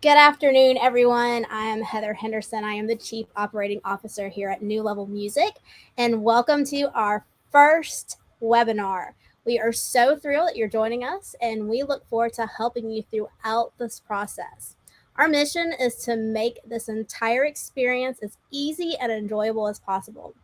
Good afternoon, everyone. I am Heather Henderson. I am the Chief Operating Officer here at New Level Music, and welcome to our first webinar. We are so thrilled that you're joining us, and we look forward to helping you throughout this process. Our mission is to make this entire experience as easy and enjoyable as possible.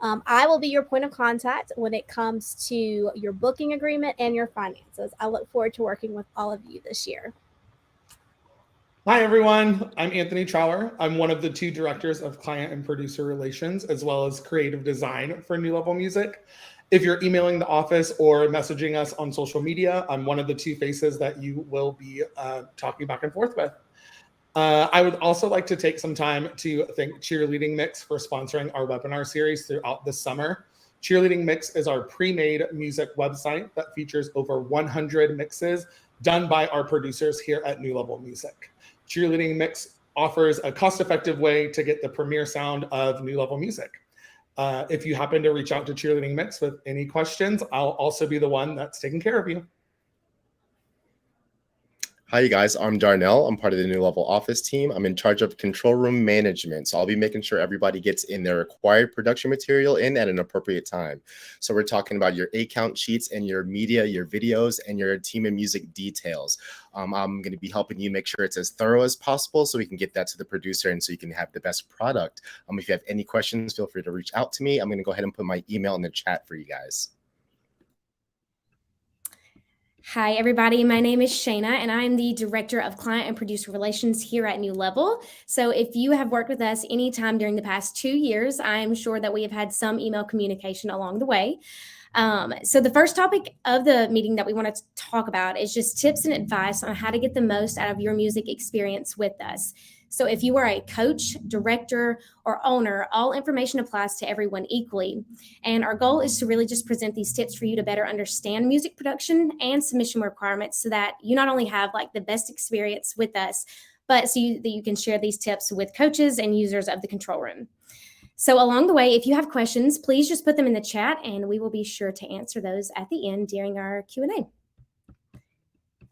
I will be your point of contact when it comes to your booking agreement and your finances. I look forward to working with all of you this year. Hi, everyone. I'm Anthony Trower. I'm one of the two directors of client and producer relations, as well as creative design for New Level Music. If you're emailing the office or messaging us on social media, I'm one of the two faces that you will be talking back and forth with. I would also like to take some time to thank Cheerleading Mix for sponsoring our webinar series throughout the summer. Cheerleading Mix is our pre-made music website that features over 100 mixes done by our producers here at New Level Music. Cheerleading Mix offers a cost-effective way to get the premier sound of New Level Music. If you happen to reach out to Cheerleading Mix with any questions, I'll also be the one that's taking care of you. Hi, you guys. I'm Darnell. I'm part of the New Level office team. I'm in charge of control room management. So I'll be making sure everybody gets in their required production material in at an appropriate time. So we're talking about your 8-count sheets and your media, your videos, and your team and music details. I'm going to be helping you make sure it's as thorough as possible so we can get that to the producer and so you can have the best product. If you have any questions, feel free to reach out to me. I'm going to go ahead and put my email in the chat for you guys. Hi, everybody. My name is Shayna, and I'm the Director of Client and Producer Relations here at New Level. So if you have worked with us anytime during the past 2 years, I'm sure that we have had some email communication along the way. So the first topic of the meeting that we want to talk about is just tips and advice on how to get the most out of your music experience with us. So if you are a coach, director, or owner, all information applies to everyone equally. And our goal is to really just present these tips for you to better understand music production and submission requirements so that you not only have like the best experience with us, but so that you can share these tips with coaches and users of the control room. So along the way, if you have questions, please just put them in the chat and we will be sure to answer those at the end during our Q&A.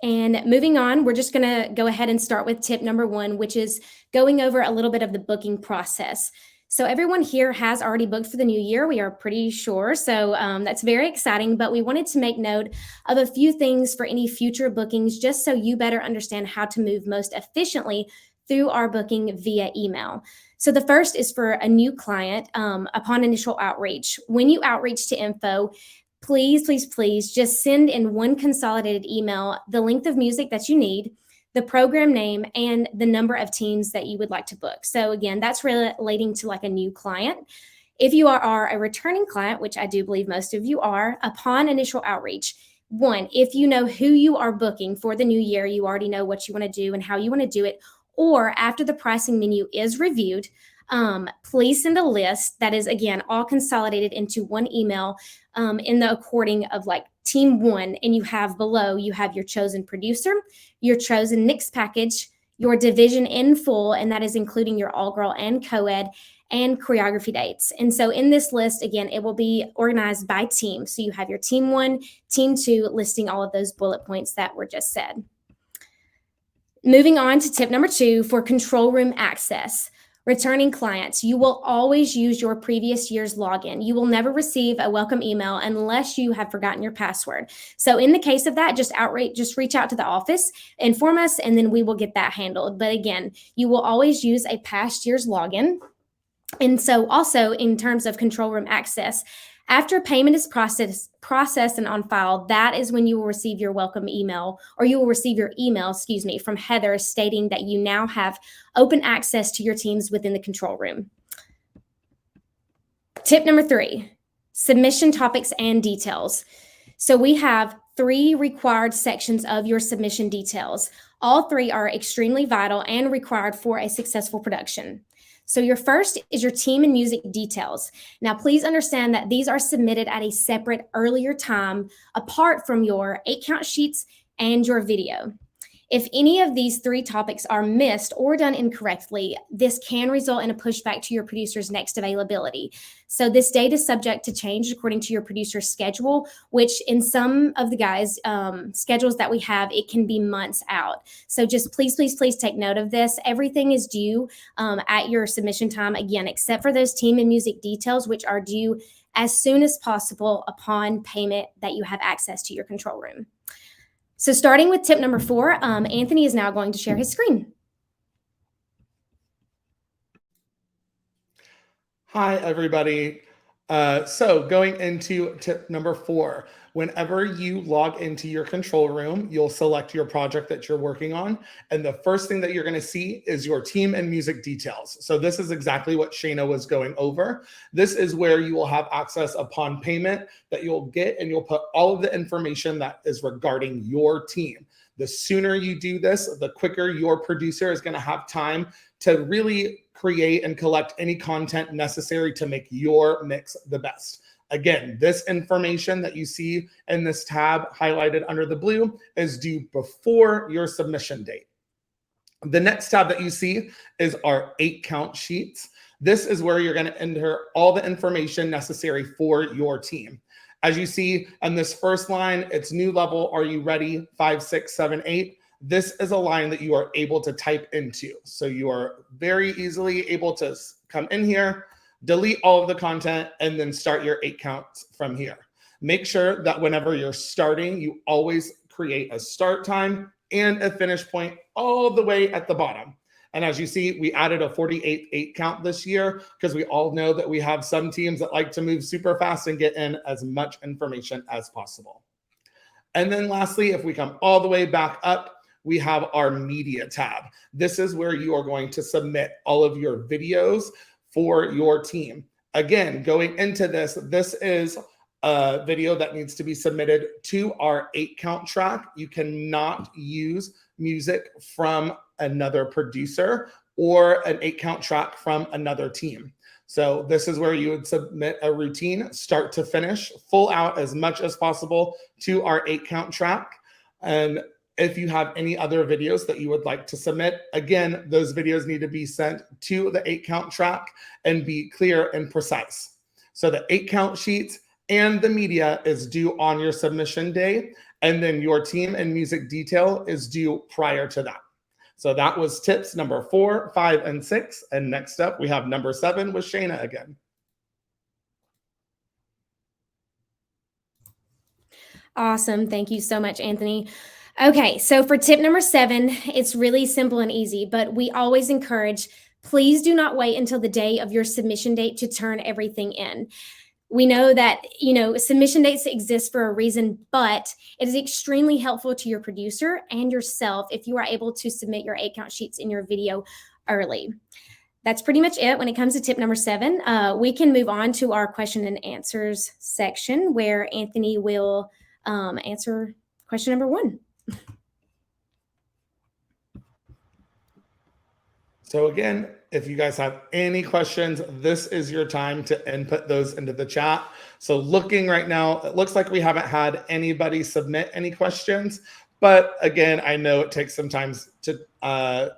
And moving on, we're just going to go ahead and start with tip number 1, which is going over a little bit of the booking process. So everyone here has already booked for the new year. We are pretty sure. So that's very exciting, but we wanted to make note of a few things for any future bookings, just so you better understand how to move most efficiently through our booking via email. So the first is for a new client upon initial outreach. When you outreach to info, please just send in one consolidated email the length of music that you need, the program name, and the number of teams that you would like to book. So again, that's relating to like a new client. If you are a returning client, which I do believe most of you are, upon initial outreach, one, if you know who you are booking for the new year, you already know what you want to do and how you want to do it, or after the pricing menu is reviewed, please send a list that is, again, all consolidated into one email in the according of like team 1, and you have below, you have your chosen producer, your chosen mix package, your division in full, and that is including your all-girl and co-ed, and choreography dates. And so in this list, again, it will be organized by team. So you have your team 1, team 2, listing all of those bullet points that were just said. Moving on to tip number 2 for control room access. Returning clients, you will always use your previous year's login. You will never receive a welcome email unless you have forgotten your password. So in the case of that, just reach out to the office, inform us, and then we will get that handled. But again, you will always use a past year's login. And so also in terms of control room access, after payment is processed and on file, that is when you will receive your welcome email, or you will receive your email, from Heather stating that you now have open access to your teams within the control room. Tip number 3, submission topics and details. So we have 3 required sections of your submission details. All 3 are extremely vital and required for a successful production. So your first is your team and music details. Now, please understand that these are submitted at a separate earlier time apart from your 8-count sheets and your video. If any of these 3 topics are missed or done incorrectly, this can result in a pushback to your producer's next availability. So this date is subject to change according to your producer's schedule, which in some of the guys' schedules that we have, it can be months out. So just please take note of this. Everything is due at your submission time, again, except for those team and music details, which are due as soon as possible upon payment that you have access to your control room. So starting with tip number 4, Anthony is now going to share his screen. Hi, everybody. So going into tip number 4, whenever you log into your control room, you'll select your project that you're working on. And the first thing that you're going to see is your team and music details. So this is exactly what Shayna was going over. This is where you will have access upon payment that you'll get, and you'll put all of the information that is regarding your team. The sooner you do this, the quicker your producer is going to have time to really create and collect any content necessary to make your mix the best. Again, this information that you see in this tab highlighted under the blue is due before your submission date. The next tab that you see is our 8 count sheets. This is where you're going to enter all the information necessary for your team. As you see on this first line, it's new level. Are you ready? 5, 6, 7, 8. This is a line that you are able to type into. So you are very easily able to come in here, delete all of the content, and then start your 8 counts from here. Make sure that whenever you're starting, you always create a start time and a finish point all the way at the bottom. And as you see, we added a 48 8 count this year because we all know that we have some teams that like to move super fast and get in as much information as possible. And then lastly, if we come all the way back up, we have our media tab. This is where you are going to submit all of your videos for your team. Again, going into this, this is a video that needs to be submitted to our 8 count track. You cannot use music from another producer or an 8 count track from another team. So this is where you would submit a routine, start to finish, full out as much as possible to our 8 count track. And if you have any other videos that you would like to submit, again, those videos need to be sent to the 8 count track and be clear and precise. So the 8 count sheets and the media is due on your submission day, and then your team and music detail is due prior to that. So that was tips number 4, 5, and 6. And next up, we have number 7 with Shayna again. Awesome. Thank you so much, Anthony. Okay, so for tip number 7, it's really simple and easy, but we always encourage, please do not wait until the day of your submission date to turn everything in. We know that, submission dates exist for a reason, but it is extremely helpful to your producer and yourself if you are able to submit your 8 count sheets in your video early. That's pretty much it when it comes to tip number 7. We can move on to our question and answers section where Anthony will answer question number 1. So again, if you guys have any questions, this is your time to input those into the chat. So looking right now, it looks like we haven't had anybody submit any questions, but again, I know it takes some time to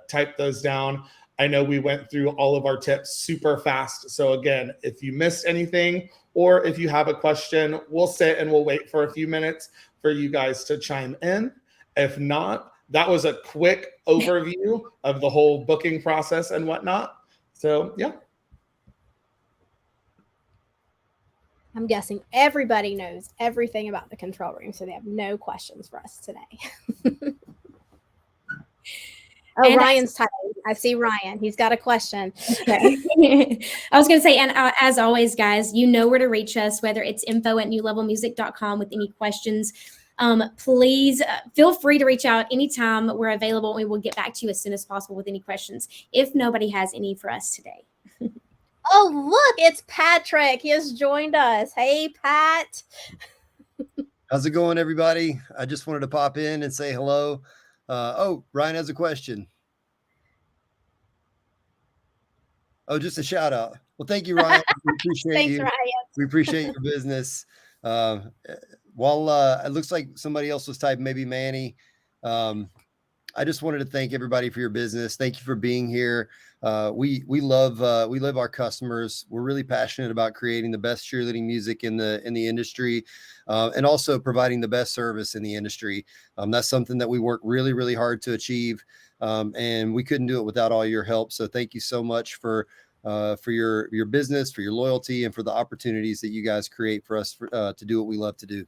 type those down. I know we went through all of our tips super fast. So again, if you missed anything or if you have a question, we'll sit and we'll wait for a few minutes for you guys to chime in. If not, that was a quick overview of the whole booking process and whatnot. So, yeah. I'm guessing everybody knows everything about the control room, so they have no questions for us today. Oh, and Ryan's typing. I see Ryan. He's got a question. Okay. I was going to say, and as always, guys, you know where to reach us, whether it's info@newlevelmusic.com with any questions. Please feel free to reach out anytime we're available. We will get back to you as soon as possible with any questions if nobody has any for us today. Oh, look, it's Patrick. He has joined us. Hey, Pat. How's it going, everybody? I just wanted to pop in and say hello. Ryan has a question. Oh, just a shout out. Well, thank you, Ryan. We appreciate Thanks, you. Ryan. We appreciate your business. While it looks like somebody else was typing, maybe Manny. I just wanted to thank everybody for your business. Thank you for being here. We love our customers. We're really passionate about creating the best cheerleading music in the industry, and also providing the best service in the industry. That's something that we work really, really hard to achieve, and we couldn't do it without all your help. So thank you so much for your business, for your loyalty, and for the opportunities that you guys create for us to do what we love to do.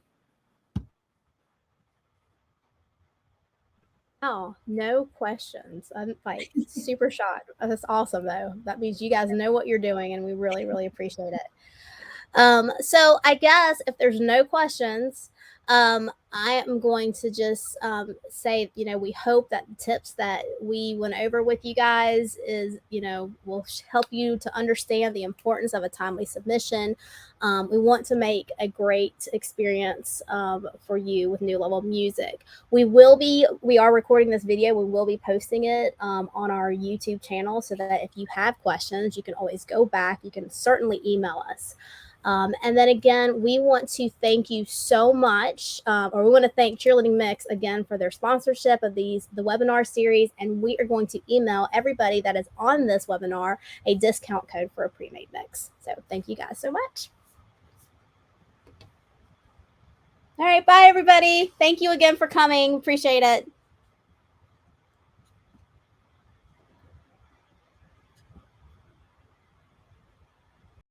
Oh, no questions. I'm like super shocked. That's awesome though. That means you guys know what you're doing and we really, really appreciate it. So I guess if there's no questions, I am going to just say, we hope that the tips that we went over with you guys will help you to understand the importance of a timely submission. We want to make a great experience for you with New Level Music. We are recording this video. We will be posting it on our YouTube channel so that if you have questions, you can always go back. You can certainly email us. And then again, we want to thank you so much, or we want to thank Cheerleading Mix again for their sponsorship of the webinar series. And we are going to email everybody that is on this webinar a discount code for a pre-made mix. So thank you guys so much. All right. Bye, everybody. Thank you again for coming. Appreciate it.